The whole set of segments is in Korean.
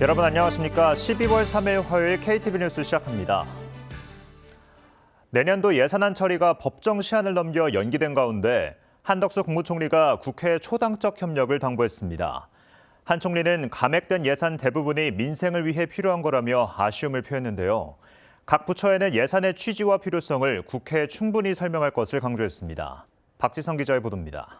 여러분 안녕하십니까? 12월 3일 화요일 KTV 뉴스 시작합니다. 내년도 예산안 처리가 법정 시한을 넘겨 연기된 가운데 한덕수 국무총리가 국회에 초당적 협력을 당부했습니다. 한 총리는 감액된 예산 대부분이 민생을 위해 필요한 거라며 아쉬움을 표했는데요. 각 부처에는 예산의 취지와 필요성을 국회에 충분히 설명할 것을 강조했습니다. 박지성 기자의 보도입니다.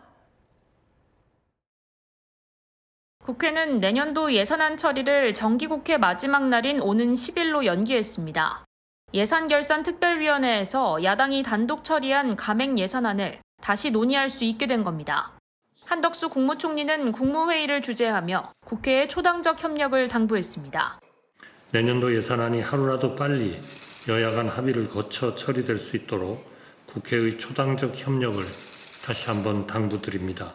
국회는 내년도 예산안 처리를 정기국회 마지막 날인 오는 10일로 연기했습니다. 예산결산특별위원회에서 야당이 단독 처리한 감액 예산안을 다시 논의할 수 있게 된 겁니다. 한덕수 국무총리는 국무회의를 주재하며 국회에 초당적 협력을 당부했습니다. 내년도 예산안이 하루라도 빨리 여야 간 합의를 거쳐 처리될 수 있도록 국회의 초당적 협력을 다시 한번 당부드립니다.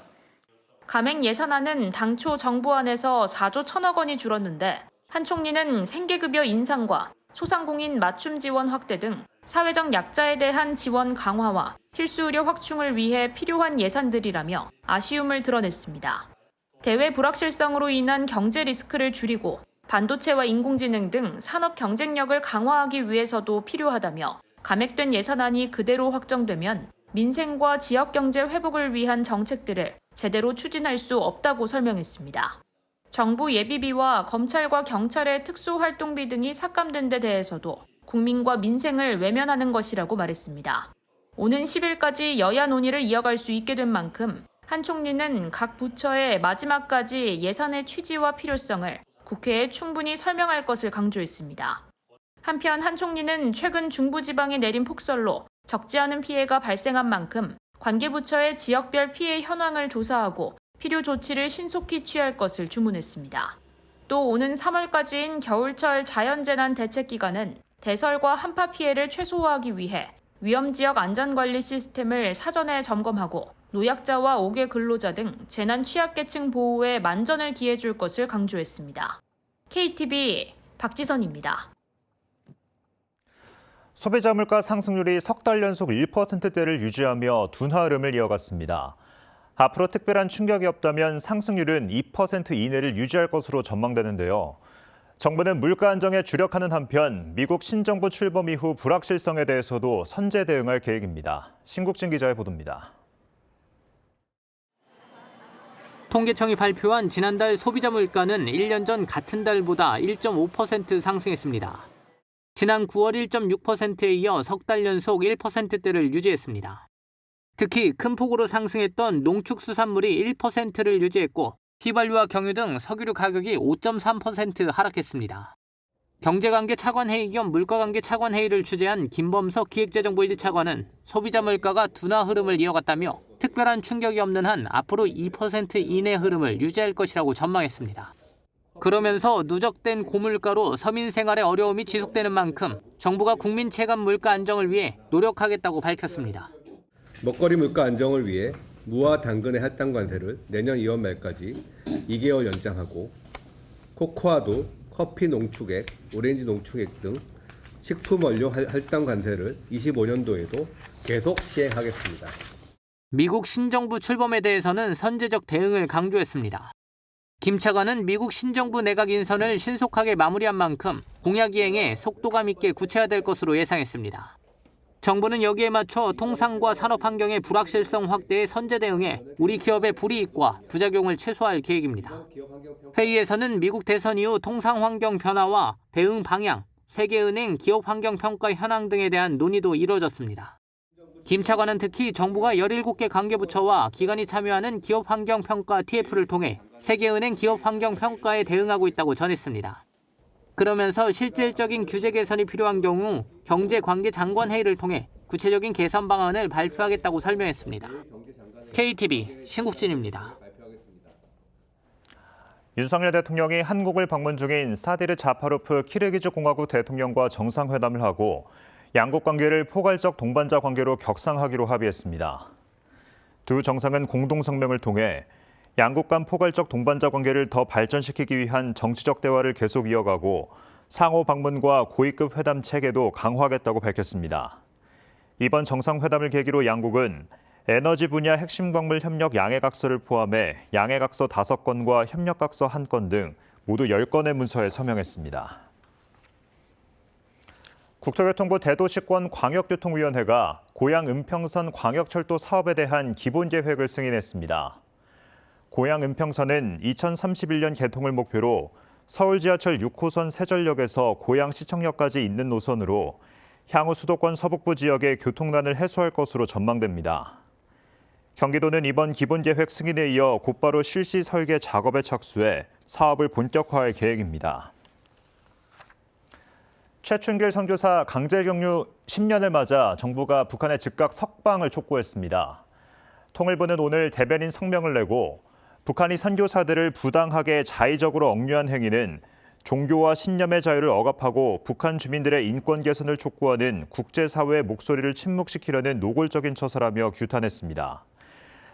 감액 예산안은 당초 정부안에서 4조 1천억 원이 줄었는데 한 총리는 생계급여 인상과 소상공인 맞춤 지원 확대 등 사회적 약자에 대한 지원 강화와 필수 의료 확충을 위해 필요한 예산들이라며 아쉬움을 드러냈습니다. 대외 불확실성으로 인한 경제 리스크를 줄이고 반도체와 인공지능 등 산업 경쟁력을 강화하기 위해서도 필요하다며 감액된 예산안이 그대로 확정되면 민생과 지역 경제 회복을 위한 정책들을 제대로 추진할 수 없다고 설명했습니다. 정부 예비비와 검찰과 경찰의 특수활동비 등이 삭감된 데 대해서도 국민과 민생을 외면하는 것이라고 말했습니다. 오는 10일까지 여야 논의를 이어갈 수 있게 된 만큼 한 총리는 각 부처에 마지막까지 예산의 취지와 필요성을 국회에 충분히 설명할 것을 강조했습니다. 한편 한 총리는 최근 중부지방에 내린 폭설로 적지 않은 피해가 발생한 만큼 관계부처의 지역별 피해 현황을 조사하고 필요 조치를 신속히 취할 것을 주문했습니다. 또 오는 3월까지인 겨울철 자연재난 대책기간은 대설과 한파 피해를 최소화하기 위해 위험지역 안전관리 시스템을 사전에 점검하고 노약자와 5개 근로자 등 재난 취약계층 보호에 만전을 기해줄 것을 강조했습니다. KTV 박지선입니다. 소비자 물가 상승률이 석 달 연속 1%대를 유지하며 둔화 흐름을 이어갔습니다. 앞으로 특별한 충격이 없다면 상승률은 2% 이내를 유지할 것으로 전망되는데요. 정부는 물가 안정에 주력하는 한편 미국 신정부 출범 이후 불확실성에 대해서도 선제 대응할 계획입니다. 신국진 기자의 보도입니다. 통계청이 발표한 지난달 소비자 물가는 1년 전 같은 달보다 1.5% 상승했습니다. 지난 9월 1.6%에 이어 석 달 연속 1%대를 유지했습니다. 특히 큰 폭으로 상승했던 농축수산물이 1%를 유지했고 휘발유와 경유 등 석유류 가격이 5.3% 하락했습니다. 경제관계 차관회의 겸 물가관계 차관회의를 주재한 김범석 기획재정부 1차관은 소비자 물가가 둔화 흐름을 이어갔다며 특별한 충격이 없는 한 앞으로 2% 이내 흐름을 유지할 것이라고 전망했습니다. 그러면서 누적된 고물가로 서민 생활의 어려움이 지속되는 만큼 정부가 국민 체감 물가 안정을 위해 노력하겠다고 밝혔습니다. 먹거리 물가 안정을 위해 무와 당근의 할당 관세를 내년 2월 말까지 2개월 연장하고 코코아도, 커피 농축액, 오렌지 농축액 등 식품 원료 할당 관세를 25년도에도 계속 시행하겠습니다. 미국 신정부 출범에 대해서는 선제적 대응을 강조했습니다. 김 차관은 미국 신정부 내각 인선을 신속하게 마무리한 만큼 공약 이행에 속도감 있게 구체화될 것으로 예상했습니다. 정부는 여기에 맞춰 통상과 산업 환경의 불확실성 확대에 선제 대응해 우리 기업의 불이익과 부작용을 최소화할 계획입니다. 회의에서는 미국 대선 이후 통상 환경 변화와 대응 방향, 세계은행 기업 환경 평가 현황 등에 대한 논의도 이뤄졌습니다. 김 차관은 특히 정부가 17개 관계부처와 기관이 참여하는 기업 환경 평가 TF를 통해 세계은행 기업 환경 평가에 대응하고 있다고 전했습니다. 그러면서 실질적인 규제 개선이 필요한 경우 경제관계장관회의를 통해 구체적인 개선 방안을 발표하겠다고 설명했습니다. KTV 신국진입니다. 윤석열 대통령이 한국을 방문 중인 사디르 자파로프 키르기즈 공화국 대통령과 정상회담을 하고 양국 관계를 포괄적 동반자 관계로 격상하기로 합의했습니다. 두 정상은 공동 성명을 통해 양국 간 포괄적 동반자 관계를 더 발전시키기 위한 정치적 대화를 계속 이어가고 상호 방문과 고위급 회담 체계도 강화하겠다고 밝혔습니다. 이번 정상회담을 계기로 양국은 에너지 분야 핵심 광물 협력 양해각서를 포함해 양해각서 5건과 협력각서 1건 등 모두 10건의 문서에 서명했습니다. 국토교통부 대도시권 광역교통위원회가 고양 은평선 광역철도 사업에 대한 기본계획을 승인했습니다. 고양 은평선은 2031년 개통을 목표로 서울 지하철 6호선 세전역에서 고양 시청역까지 있는 노선으로 향후 수도권 서북부 지역의 교통난을 해소할 것으로 전망됩니다. 경기도는 이번 기본계획 승인에 이어 곧바로 실시 설계 작업에 착수해 사업을 본격화할 계획입니다. 최춘길 선교사 강제격류 10년을 맞아 정부가 북한에 즉각 석방을 촉구했습니다. 통일부는 오늘 대변인 성명을 내고 북한이 선교사들을 부당하게 자의적으로 억류한 행위는 종교와 신념의 자유를 억압하고 북한 주민들의 인권 개선을 촉구하는 국제사회의 목소리를 침묵시키려는 노골적인 처사라며 규탄했습니다.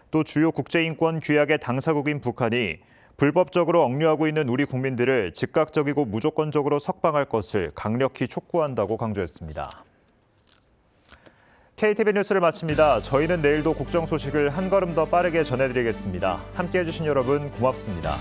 또 주요 국제인권 규약의 당사국인 북한이 불법적으로 억류하고 있는 우리 국민들을 즉각적이고 무조건적으로 석방할 것을 강력히 촉구한다고 강조했습니다. KTV 뉴스를 마칩니다. 저희는 내일도 국정 소식을 한 걸음 더 빠르게 전해드리겠습니다. 함께해 주신 여러분 고맙습니다.